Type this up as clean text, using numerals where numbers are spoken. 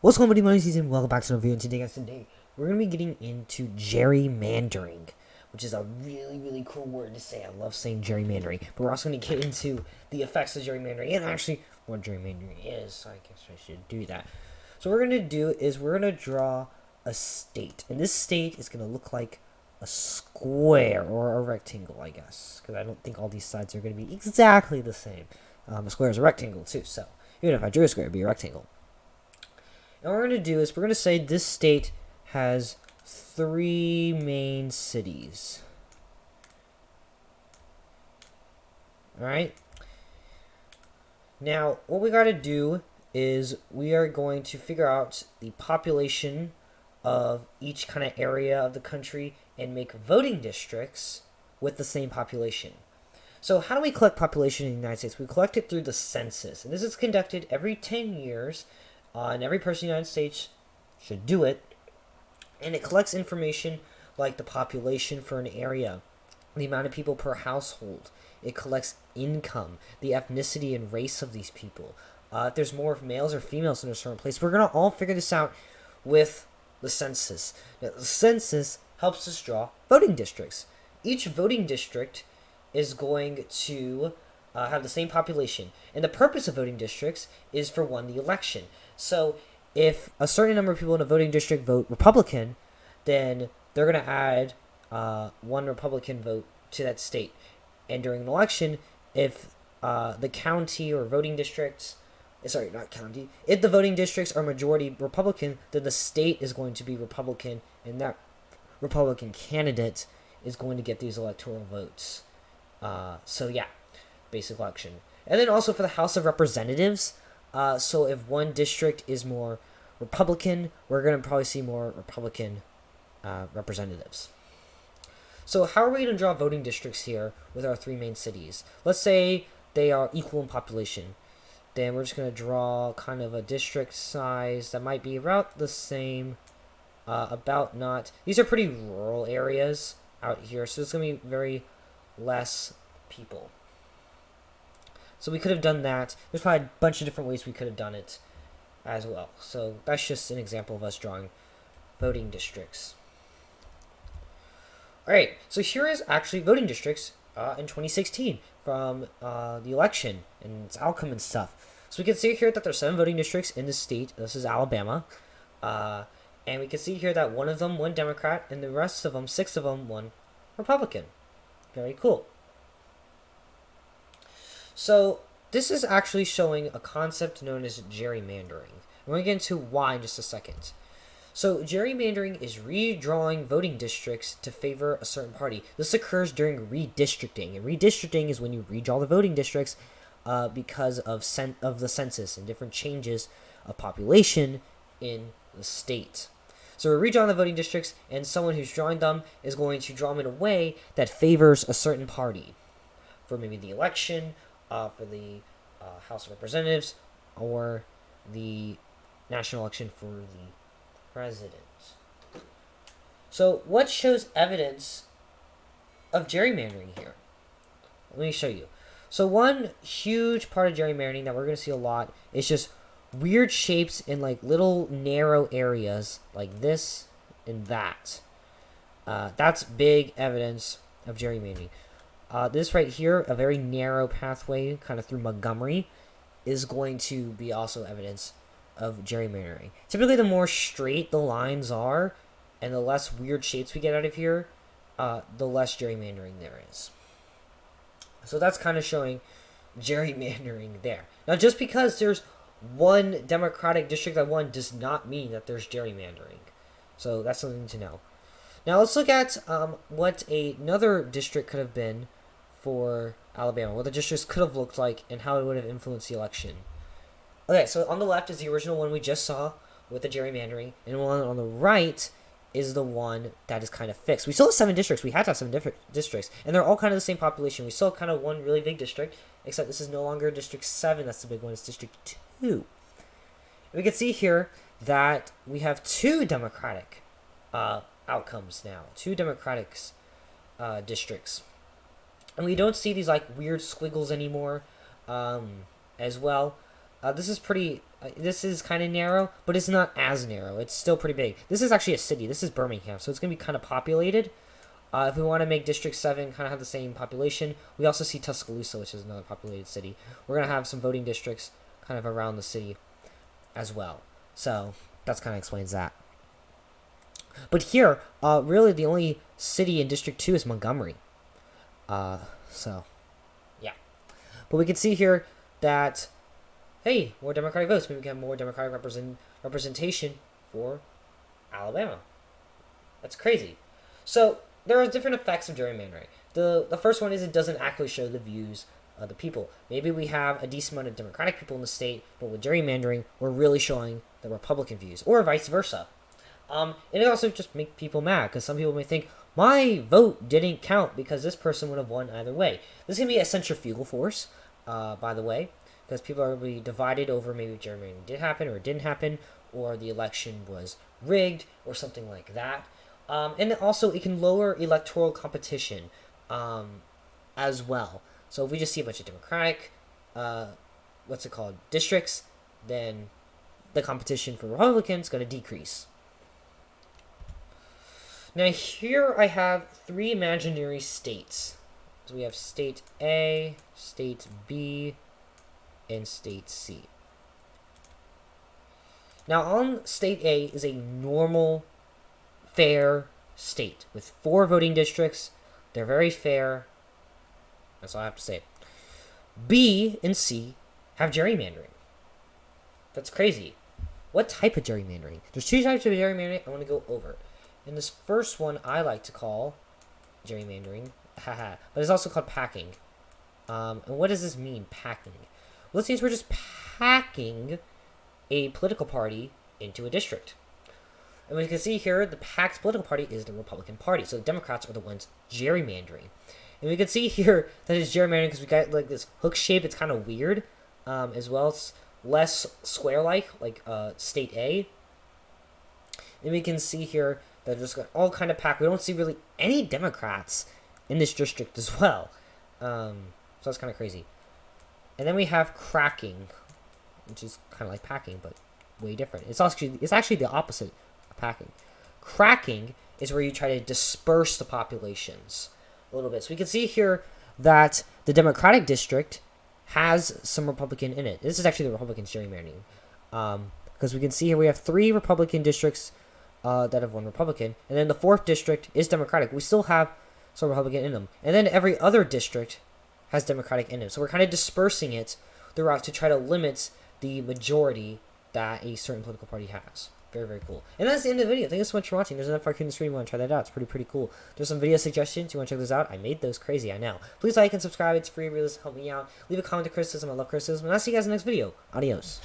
What's going on, buddy? My name is Eason. Welcome back to another video. And today we're going to be getting into gerrymandering, which is a really cool word to say. I love saying gerrymandering. But we're also going to get into the effects of gerrymandering and actually what gerrymandering is. So I guess I should do that. So what we're going to do is we're going to draw a state. And this state is going to look like a square or a rectangle, I guess. Because I don't think all these sides are going to be exactly the same. A square is a rectangle too. So even if I drew a square, it would be a rectangle. And what we're going to do is we're going to say this state has 3 main cities. Alright? Now, what we got to do is we are going to figure out the population of each kind of area of the country and make voting districts with the same population. So how do we collect population in the United States? We collect it through the census. And this is conducted every 10 years. And every person in the United States should do it. And it collects information like the population for an area, the amount of people per household. It collects income, the ethnicity and race of these people. If there's more males or females in a certain place. We're going to all figure this out with the census. Now, the census helps us draw voting districts. Each voting district is going to have the same population. And the purpose of voting districts is for the election. So if a certain number of people in a voting district vote Republican, then they're going to add 1 Republican vote to that state. And during an election, if the county or voting districts, sorry, not county, if the voting districts are majority Republican, then the state is going to be Republican, and that Republican candidate is going to get these electoral votes. So yeah, basic election. And then also for the House of Representatives, so if one district is more Republican, we're going to probably see more Republican representatives. So how are we going to draw voting districts here with our 3 main cities? Let's say they are equal in population. Then we're just going to draw kind of a district size that might be about the same, about not. These are pretty rural areas out here, so it's going to be very less people. So we could have done that. There's probably a bunch of different ways we could have done it as well. So that's just an example of us drawing voting districts. Alright, so here is actually voting districts in 2016 from the election and its outcome and stuff. So we can see here that there's 7 voting districts in this state. This is Alabama. And we can see here that 1 of them won Democrat and the rest of them, 6 of them, won Republican. Very cool. So this is actually showing a concept known as gerrymandering. I'm going to get into why in just a second. So gerrymandering is redrawing voting districts to favor a certain party. This occurs during redistricting. And redistricting is when you redraw the voting districts because of the census and different changes of population in the state. So we're redrawing the voting districts, and someone who's drawing them is going to draw them in a way that favors a certain party for maybe the election, for the House of Representatives, or the national election for the president. So what shows evidence of gerrymandering here? Let me show you. So one huge part of gerrymandering that we're going to see a lot is just weird shapes in like little narrow areas like this and that. That's big evidence of gerrymandering. This right here, a very narrow pathway kind of through Montgomery, is going to be also evidence of gerrymandering. Typically, the more straight the lines are and the less weird shapes we get out of here, the less gerrymandering there is. So that's kind of showing gerrymandering there. Now, just because there's one Democratic district that won does not mean that there's gerrymandering. So that's something to know. Now let's look at what another district could have been for Alabama, what the districts could have looked like, and how it would have influenced the election. Okay, so on the left is the original one we just saw with the gerrymandering, and the one on the right is the one that is kind of fixed. We still have 7 districts. We had to have 7 different districts, and they're all kind of the same population. We still have kind of one really big district, except this is no longer District 7. That's the big one. It's District 2. We can see here that we have 2 Democratic outcomes now. 2 Democratic districts. And we don't see these like weird squiggles anymore as well. This is pretty This is kind of narrow, but it's not as narrow. It's still pretty big. This is actually a city. This is Birmingham, so it's going to be kind of populated. If we want to make District 7 kind of have the same population, we also see Tuscaloosa, which is another populated city. We're going to have some voting districts kind of around the city as well. So that's kind of explains that. But here, really the only city in District 2 is Montgomery. So, yeah. But we can see here that, hey, more Democratic votes. Maybe we can have more Democratic representation for Alabama. That's crazy. So, there are different effects of gerrymandering. The first one is it doesn't actually show the views of the people. Maybe we have a decent amount of Democratic people in the state, but with gerrymandering, we're really showing the Republican views, or vice versa. And it also just makes people mad, because some people may think, my vote didn't count because this person would have won either way. This can be a centrifugal force, by the way, because people are going to be divided over maybe gerrymandering did happen or it didn't happen, or the election was rigged, or something like that. And also, it can lower electoral competition as well. So if we just see a bunch of Democratic, districts, then the competition for Republicans is going to decrease. Now here I have 3 imaginary states. So we have State A, State B, and State C. Now on State A is a normal, fair state with 4 voting districts. They're very fair. That's all I have to say. B and C have gerrymandering. That's crazy. What type of gerrymandering? There's 2 types of gerrymandering I want to go over. And this first one I like to call gerrymandering, but it's also called packing. And what does this mean, packing? Well, it means we're just packing a political party into a district. And we can see here, the packed political party is the Republican Party. So the Democrats are the ones gerrymandering. And we can see here that it's gerrymandering because we got like this hook shape. It's kind of weird as well. It's less square-like, like State A. And we can see here that just got all kind of packed. We don't see really any Democrats in this district as well. So that's kind of crazy. And then we have cracking, which is kind of like packing, but way different. It's actually the opposite of packing. Cracking is where you try to disperse the populations a little bit. So we can see here that the Democratic district has some Republican in it. This is actually the Republicans gerrymandering. Because we can see here we have 3 Republican districts that have 1 Republican. And then the 4th district is Democratic. We still have some Republican in them. And then every other district has Democratic in them. So we're kind of dispersing it throughout to try to limit the majority that a certain political party has. Very, very cool. And that's the end of the video. Thank you so much for watching. There's another cartoon stream. You want to try that out. It's pretty cool. There's some video suggestions. You want to check those out? I made those crazy, I know. Please like and subscribe. It's free. Really help me out. Leave a comment to criticism. I love criticism. And I'll see you guys in the next video. Adios.